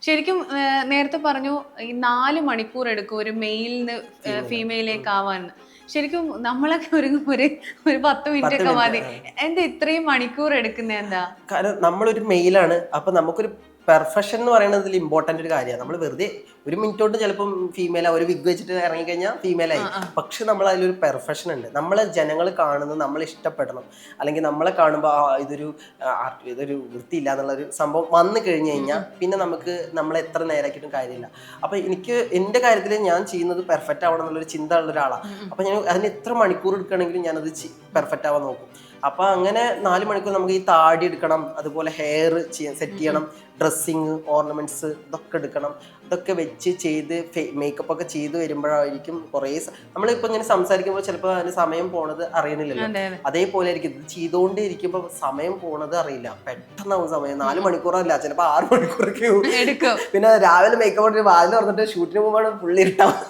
ശരിക്കും നേരത്തെ പറഞ്ഞു ഈ 4 മണിക്കൂർ എടുക്കും ഒരു മെയിലിന് ഫീമെയിലേക്ക് ആവാൻ. ശരിക്കും നമ്മളൊക്കെ ഒരുങ്ങുമ്പോ ഒരു 10 മിനിറ്റ് ഒക്കെ മതി. എന്താ ഇത്രയും മണിക്കൂർ എടുക്കുന്നത് എന്താ? കാരണം നമ്മളൊരു മെയിലാണ്. അപ്പൊ നമുക്കൊരു പെർഫെക്ഷൻ എന്ന് പറയുന്നതിൽ ഇമ്പോർട്ടന്റ് ഒരു കാര്യമാണ്. നമ്മൾ വെറുതെ ഒരു മിനിറ്റ് കൊണ്ട് ചിലപ്പം ഫീമെയിലാ, ഒരു വിഗ് വെച്ചിട്ട് ഇറങ്ങിക്കഴിഞ്ഞാൽ ഫീമെയിലായി. പക്ഷെ നമ്മൾ അതിലൊരു പെർഫെക്ഷൻ ഉണ്ട്. നമ്മളെ ജനങ്ങൾ കാണുന്നത് നമ്മൾ ഇഷ്ടപ്പെടണം, അല്ലെങ്കിൽ നമ്മളെ കാണുമ്പോൾ ഇതൊരു വൃത്തിയില്ല എന്നുള്ളൊരു സംഭവം വന്നു കഴിഞ്ഞു കഴിഞ്ഞാൽ പിന്നെ നമ്മൾ എത്ര നേരാക്കിയിട്ടും കാര്യമില്ല. അപ്പൊ എനിക്ക് എൻ്റെ കാര്യത്തിൽ ഞാൻ ചെയ്യുന്നത് പെർഫെക്റ്റ് ആവണം എന്നുള്ളൊരു ചിന്ത ഉള്ള ഒരാളാണ്. അപ്പൊ ഞാൻ അതിന് എത്ര മണിക്കൂർ എടുക്കുകയാണെങ്കിലും ഞാനത് പെർഫെക്റ്റ് ആവാൻ നോക്കും. അപ്പൊ അങ്ങനെ 4 മണിക്കൂർ നമുക്ക് ഈ താടി എടുക്കണം, അതുപോലെ ഹെയർ സെറ്റ് ചെയ്യണം, ഡ്രസ്സിങ്, ഓർണമെന്റ്സ് ഇതൊക്കെ എടുക്കണം. ഇതൊക്കെ വെച്ച് ചെയ്ത് മേക്കപ്പ് ഒക്കെ ചെയ്ത് വരുമ്പോഴായിരിക്കും കുറേ നമ്മളിപ്പോൾ ഇങ്ങനെ സംസാരിക്കുമ്പോൾ ചിലപ്പോൾ അതിന് സമയം പോണത് അറിയണില്ലല്ലോ. അതേപോലെ ആയിരിക്കും ഇത് ചെയ്തുകൊണ്ടേ ഇരിക്കുമ്പോൾ സമയം പോണത് അറിയില്ല. പെട്ടെന്നാവും സമയം. 4 മണിക്കൂറല്ല, ചിലപ്പോൾ 6 മണിക്കൂറൊക്കെ. പിന്നെ രാവിലെ മേക്കപ്പ് വാതിൽ തുറന്നിട്ട് ഷൂട്ടിന് പോകുമ്പോൾ ഫുള്ള് ഇരുട്ടാവും.